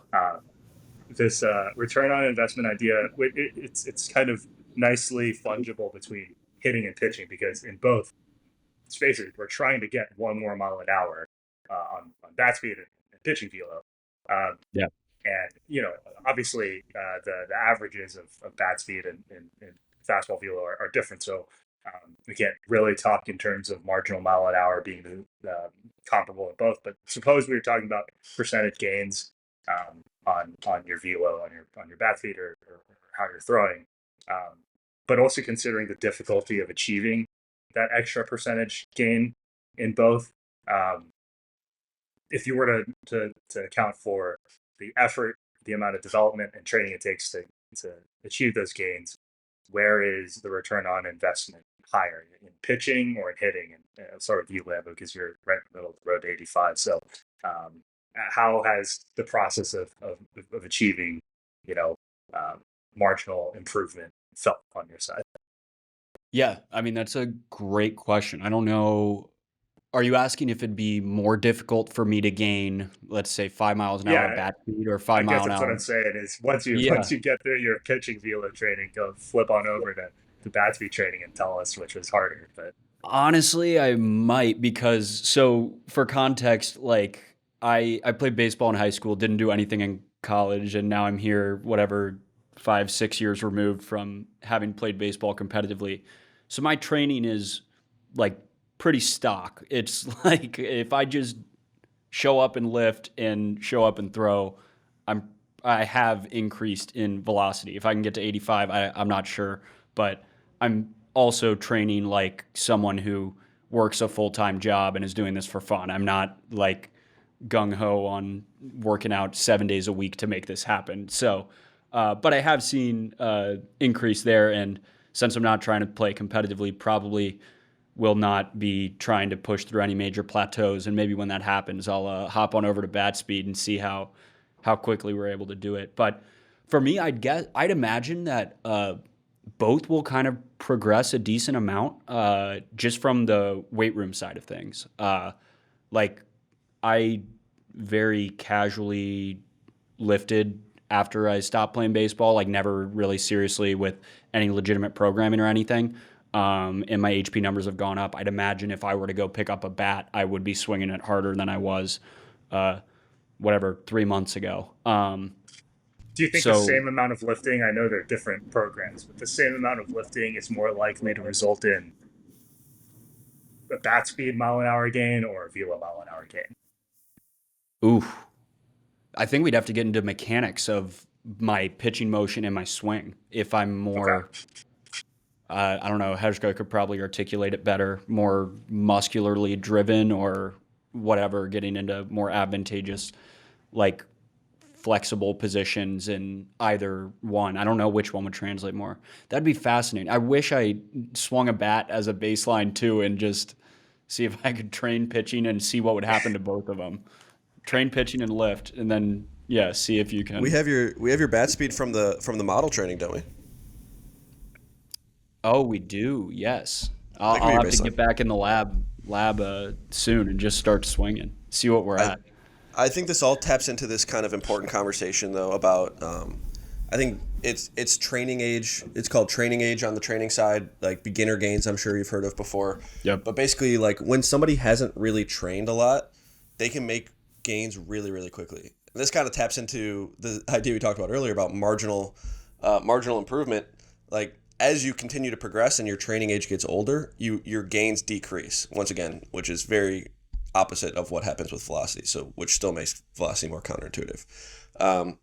This return on investment idea, it's kind of nicely fungible between hitting and pitching, because in both spaces we're trying to get 1 more mile an hour on bat speed and pitching velo. And obviously the averages of bat speed and fastball velo are different, so we can't really talk in terms of marginal mile an hour being comparable in both. But suppose we were talking about percentage gains on your velo, on your bat speed, or how you're throwing, but also considering the difficulty of achieving that extra percentage gain in both. If you were to account for the effort, the amount of development and training it takes to achieve those gains, where is the return on investment higher, in pitching or in hitting? And I'll start with you, Lambeau, because you're right in the middle of the road to 85. So how has the process of achieving marginal improvement felt on your side? Yeah, I mean, that's a great question. I don't know. Are you asking if it'd be more difficult for me to gain, let's say, 5 miles an hour bat speed, or 5 miles an hour? I guess that's what I'm saying is once you get through your pitching velo training, go flip on over to bat speed training and tell us which was harder. But honestly, I might, because so for context, like I played baseball in high school, didn't do anything in college, and now I'm here, whatever, 5-6 years removed from having played baseball competitively. So my training is like pretty stock. It's like if I just show up and lift and show up and throw, I have increased in velocity. If I can get to 85, I'm not sure, but I'm also training like someone who works a full-time job and is doing this for fun. I'm not like gung-ho on working out 7 days a week to make this happen. So, but I have seen increase there, and since I'm not trying to play competitively, probably will not be trying to push through any major plateaus. And maybe when that happens, I'll hop on over to bat speed and see how how quickly we're able to do it. But for me, I'd imagine that both will kind of progress a decent amount just from the weight room side of things. Like I very casually lifted after I stopped playing baseball, like never really seriously with any legitimate programming or anything. And my HP numbers have gone up. I'd imagine if I were to go pick up a bat, I would be swinging it harder than I was, 3 months ago. Do you think the So same amount of lifting, I know they're different programs, but the same amount of lifting is more likely to result in a bat speed mile an hour gain or a velo mile an hour gain? ooh, I think we'd have to get into mechanics of my pitching motion and my swing. If I'm Okay. more, I don't know, Hezko could probably articulate it better, more muscularly driven or whatever, getting into more advantageous, like flexible positions in either one. I don't know which one would translate more. That'd be fascinating. I wish I swung a bat as a baseline too and just see if I could train pitching and see what would happen to both of them. Train pitching and lift, and then yeah, see if you We can. have your bat speed from the model training, don't we? Oh, we do. Yes, I'll, That could be I'll your have to get baseline. back in the lab soon and just start swinging. See what we're I at. I think this all taps into this kind of important conversation though about I think it's training age. It's called training age on the training side, like beginner gains. I'm sure you've heard of before. Yep. But basically, like when somebody hasn't really trained a lot, they can make gains really really quickly. And this kind of taps into the idea we talked about earlier about marginal improvement. Like as you continue to progress and your training age gets older, your gains decrease once again, which is very opposite of what happens with velocity. So which still makes velocity more counterintuitive. Um,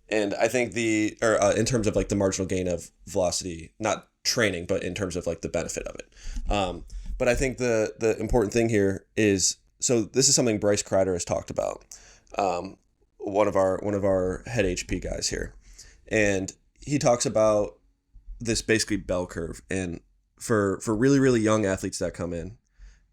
and I think in terms of like the marginal gain of velocity, not training, but in terms of like the benefit of it. But I think the important thing here is, so this is something Bryce Kreider has talked about. One of our head HP guys here, and he talks about this basically bell curve, and for really really young athletes that come in,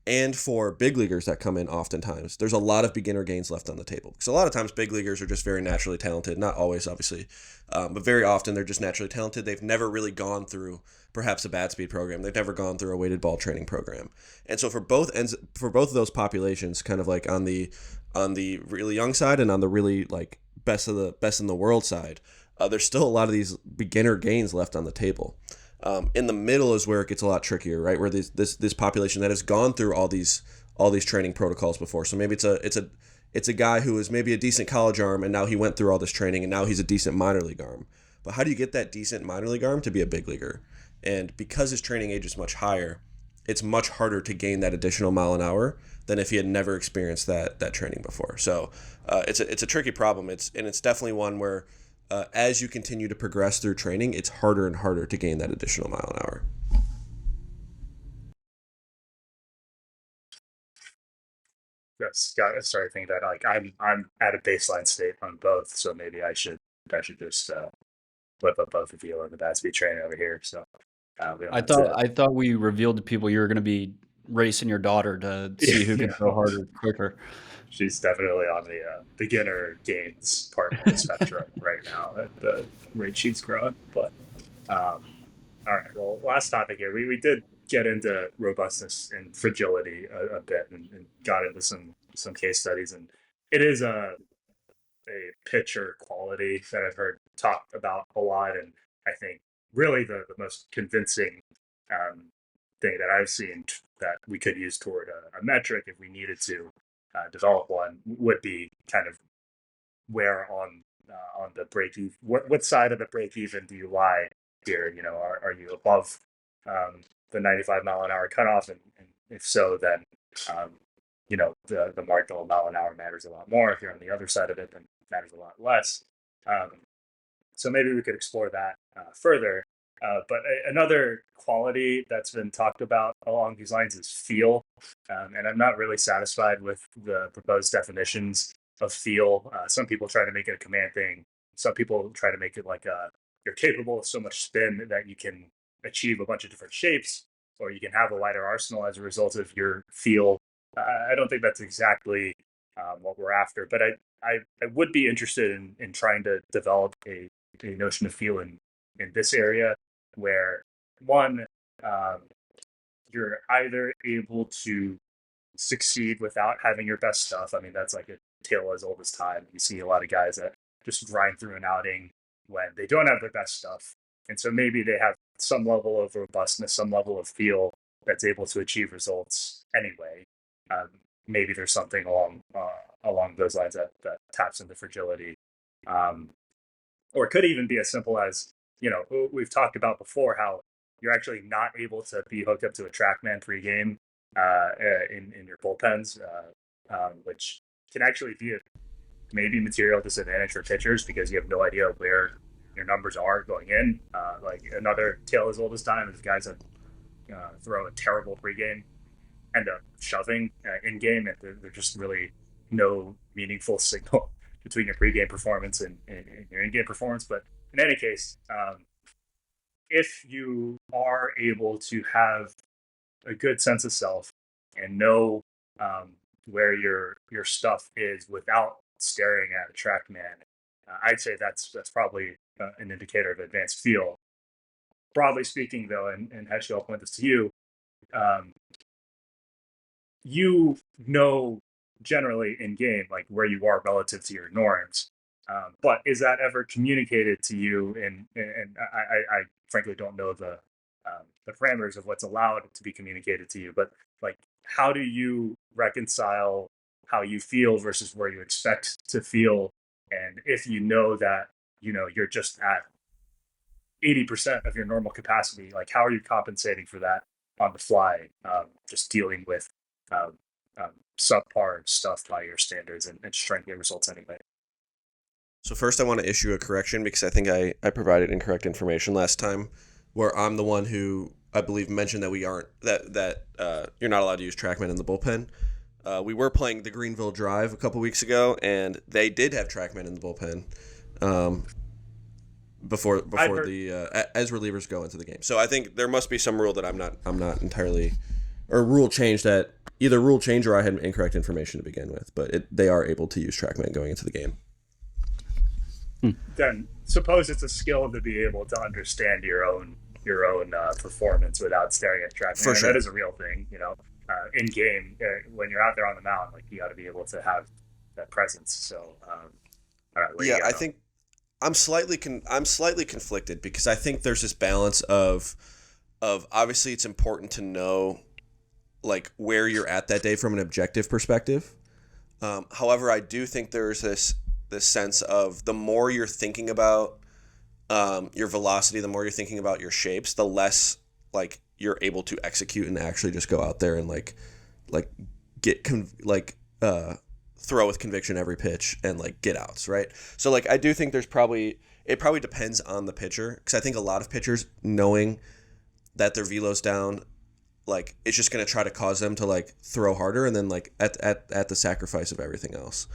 and for big leaguers that come in, oftentimes there's a lot of beginner gains left on the table because a lot of times big leaguers are just very naturally talented, not always obviously, but very often they're just naturally talented. They've never really gone through perhaps a bat speed program. They've never gone through a weighted ball training program. And so for both of those populations, kind of like on the really young side and on the really like best in the world side, there's still a lot of these beginner gains left on the table. In the middle is where it gets a lot trickier, right? Where this population that has gone through all these training protocols before. So maybe it's a guy who is maybe a decent college arm, and now he went through all this training, and now he's a decent minor league arm. But how do you get that decent minor league arm to be a big leaguer? And because his training age is much higher, it's much harder to gain that additional mile an hour than if he had never experienced that training before. So it's a tricky problem. It's definitely one where as you continue to progress through training, it's harder and harder to gain that additional mile an hour. Yes, got started thinking that like I'm at a baseline state on both, so maybe I should just whip up both of you on the bat speed training over here. So we don't I have thought to. I thought we revealed to people you were going to be racing your daughter to see who can throw Yeah, harder quicker. she's definitely on the beginner gains part of the spectrum right now at the rate she's growing. But um, all right, well, last topic here. We did get into robustness and fragility a bit, and got into some case studies, and it is a pitcher quality that I've heard talked about a lot, and I think really the most convincing um, thing that I've seen that we could use toward a metric if we needed to develop one would be kind of where on the break even, what side of the break even do you lie here? You know, are you above the 95 mile an hour cutoff, and if so, then um, the marginal mile an hour matters a lot more. If you're on the other side of it, then it matters a lot less. Um, so maybe we could explore that further. But another quality that's been talked about along these lines is feel. And I'm not really satisfied with the proposed definitions of feel. Some people try to make it a command thing. Some people try to make it like you're capable of so much spin that you can achieve a bunch of different shapes, or you can have a wider arsenal as a result of your feel. I don't think that's exactly what we're after. But I would be interested in trying to develop a notion of feel in this area where one, you're either able to succeed without having your best stuff. I mean, that's like a tale as old as time. You see a lot of guys that just grind through an outing when they don't have their best stuff. And so maybe they have some level of robustness, some level of feel that's able to achieve results anyway. Maybe there's something along those lines that taps into fragility. Or it could even be as simple as, we've talked about before how you're actually not able to be hooked up to a TrackMan pregame in your bullpens, which can actually be a maybe material disadvantage for pitchers because you have no idea where your numbers are going in. Like another tale as old as time is guys that throw a terrible pregame end up shoving in game, and there's just really no meaningful signal between your pregame performance and your in-game performance. But in any case, if you are able to have a good sense of self and know where your stuff is without staring at a TrackMan, I'd say that's probably an indicator of advanced feel. Broadly speaking, though, and Heshko, I'll point this to you, you know generally in game like where you are relative to your norms. But is that ever communicated to you? And I frankly don't know the parameters of what's allowed to be communicated to you. But like, how do you reconcile how you feel versus where you expect to feel? And if you know that you're just at 80% of your normal capacity, like how are you compensating for that on the fly? Just dealing with subpar stuff by your standards and just trying to get results anyway. So first I want to issue a correction because I think I provided incorrect information last time, where I'm the one who I believe mentioned that we aren't that you're not allowed to use TrackMan in the bullpen. We were playing the Greenville Drive a couple weeks ago, and they did have TrackMan in the bullpen before the as relievers go into the game. So I think there must be some rule that I'm not entirely, or rule change that either rule change or I had incorrect information to begin with. But they are able to use TrackMan going into the game. Then suppose it's a skill to be able to understand your own performance without staring at TrackMan. For sure. That is a real thing, in game when you're out there on the mound, like you got to be able to have that presence. So, all right. I think I'm slightly conflicted because I think there's this balance of obviously it's important to know like where you're at that day from an objective perspective. However, I do think there's this sense of the more you're thinking about your velocity, the more you're thinking about your shapes, the less like you're able to execute and actually just go out there and throw with conviction every pitch and like get outs, right? So like I do think it probably depends on the pitcher, because I think a lot of pitchers, knowing that their velo's down, like it's just going to try to cause them to like throw harder and then like at the sacrifice of everything else.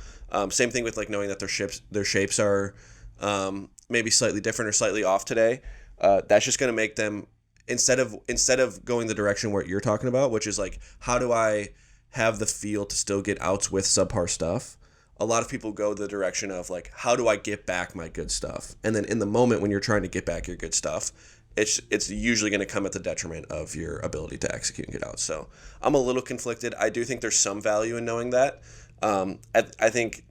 Same thing with like knowing that their shapes are maybe slightly different or slightly off today. That's just going to make them, instead of going the direction where you're talking about, which is like, how do I have the feel to still get outs with subpar stuff? A lot of people go the direction of like, how do I get back my good stuff? And then in the moment when you're trying to get back your good stuff, it's usually going to come at the detriment of your ability to execute and get out. So I'm a little conflicted. I do think there's some value in knowing that. I think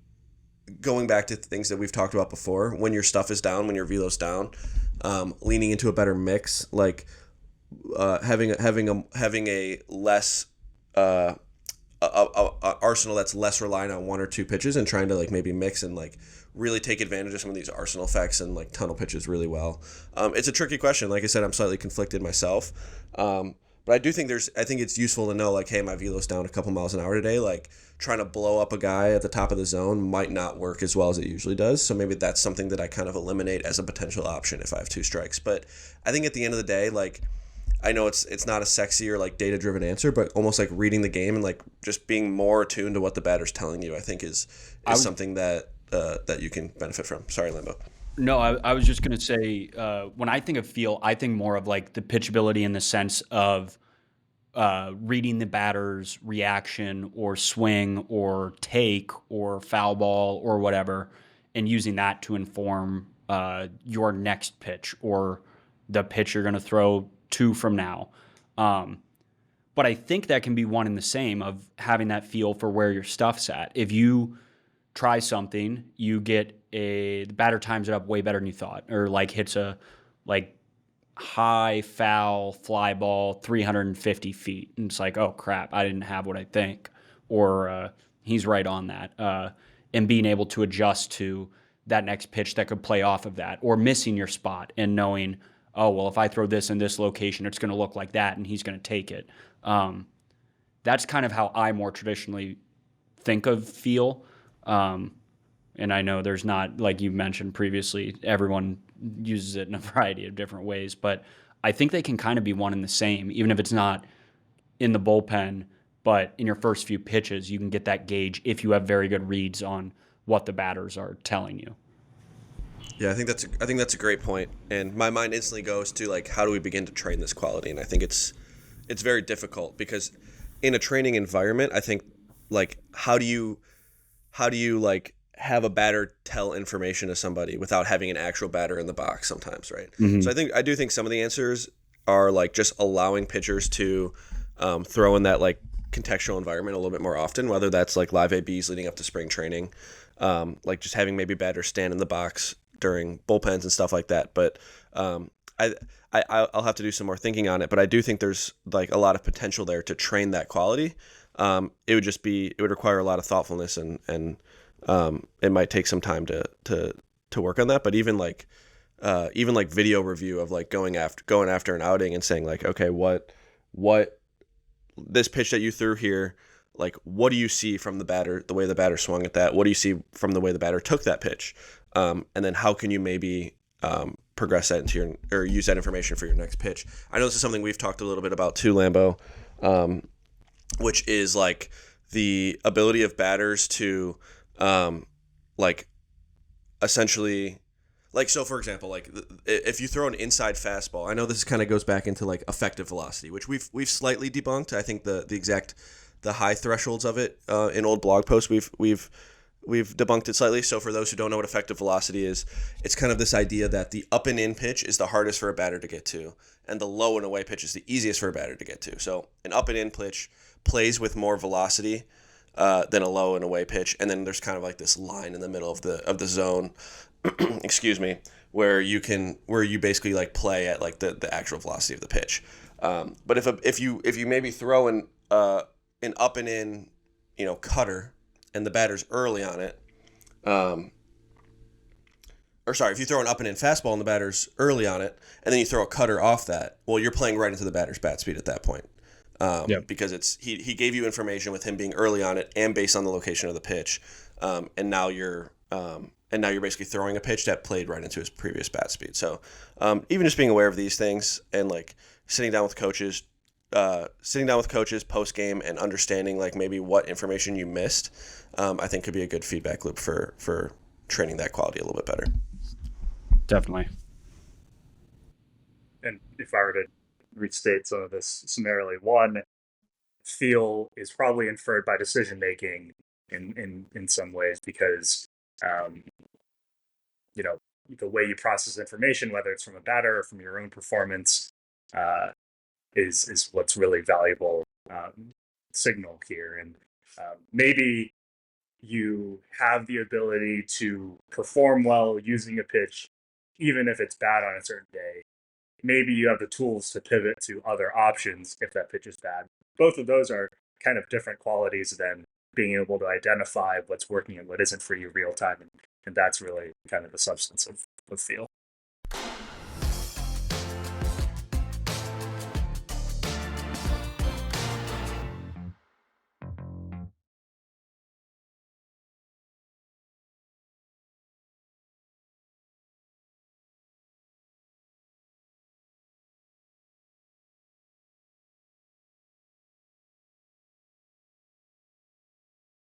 going back to things that we've talked about before, when your stuff is down, when your velo's down, leaning into a better mix, like having a less arsenal that's less reliant on one or two pitches, and trying to like maybe mix and like really take advantage of some of these arsenal effects and like tunnel pitches really well. It's a tricky question. Like I said, I'm slightly conflicted myself. But I do think I think it's useful to know like, hey, my velo's down a couple miles an hour today. Like trying to blow up a guy at the top of the zone might not work as well as it usually does. So maybe that's something that I kind of eliminate as a potential option if I have two strikes. But I think at the end of the day, like, I know it's not a sexy or like data driven answer, but almost like reading the game and like just being more attuned to what the batter's telling you, I think is something that you can benefit from. Sorry, Lambo. No, I was just going to say, when I think of feel, I think more of like the pitchability in the sense of reading the batter's reaction or swing or take or foul ball or whatever, and using that to inform your next pitch or the pitch you're going to throw 2 from now. But I think that can be one and the same of having that feel for where your stuff's at. If you try something, you get the batter times it up way better than you thought, or like hits a high foul fly ball 350 feet, and it's like, oh crap, I didn't have what I think, or he's right on that, and being able to adjust to that next pitch that could play off of that, or missing your spot and knowing, oh well, if I throw this in this location, it's going to look like that, and he's going to take it. That's kind of how I more traditionally think of feel. And I know there's not, like you mentioned previously, everyone uses it in a variety of different ways, but I think they can kind of be one and the same, even if it's not in the bullpen, but in your first few pitches, you can get that gauge if you have very good reads on what the batters are telling you. Yeah, I think that's a great point, and my mind instantly goes to like, how do we begin to train this quality? And I think it's very difficult because in a training environment, I think like how do you like have a batter tell information to somebody without having an actual batter in the box sometimes, right? Mm-hmm. So I do think some of the answers are like just allowing pitchers to throw in that like contextual environment a little bit more often, whether that's like live ABs leading up to spring training, like just having maybe batters stand in the box during bullpens and stuff like that. But I'll have to do some more thinking on it, but I do think there's like a lot of potential there to train that quality. It would require a lot of thoughtfulness and it might take some time to work on that. But even like video review of like going after an outing and saying like, okay, what this pitch that you threw here, like what do you see from the batter, the way the batter swung at that? What do you see from the way the batter took that pitch? And then how can you maybe progress that into or use that information for your next pitch? I know this is something we've talked a little bit about too, Lambo, which is like the ability of batters to like essentially, like, so for example, like if you throw an inside fastball, I know this kind of goes back into like effective velocity, which we've slightly debunked. I think the high thresholds of it in old blog posts we've debunked it slightly. So for those who don't know what effective velocity is, it's kind of this idea that the up and in pitch is the hardest for a batter to get to, and the low and away pitch is the easiest for a batter to get to. So an up and in pitch plays with more velocity than a low and away pitch, and then there's kind of like this line in the middle of the zone, excuse me, where you basically like play at like the actual velocity of the pitch. But if you maybe throw an up and in, cutter, and the batter's early on it, if you throw an up and in fastball and the batter's early on it, and then you throw a cutter off that, well, you're playing right into the batter's bat speed at that point. Because he gave you information with him being early on it and based on the location of the pitch, and now you're basically throwing a pitch that played right into his previous bat speed. So even just being aware of these things and like sitting down with coaches post game and understanding like maybe what information you missed, I think could be a good feedback loop for training that quality a little bit better. Definitely. And if I were to restate some of this summarily, one, feel is probably inferred by decision making in some ways, because the way you process information, whether it's from a batter or from your own performance, is what's really valuable signal here. And maybe you have the ability to perform well using a pitch, even if it's bad on a certain day. Maybe you have the tools to pivot to other options if that pitch is bad. Both of those are kind of different qualities than being able to identify what's working and what isn't for you real time. And that's really kind of the substance of feel.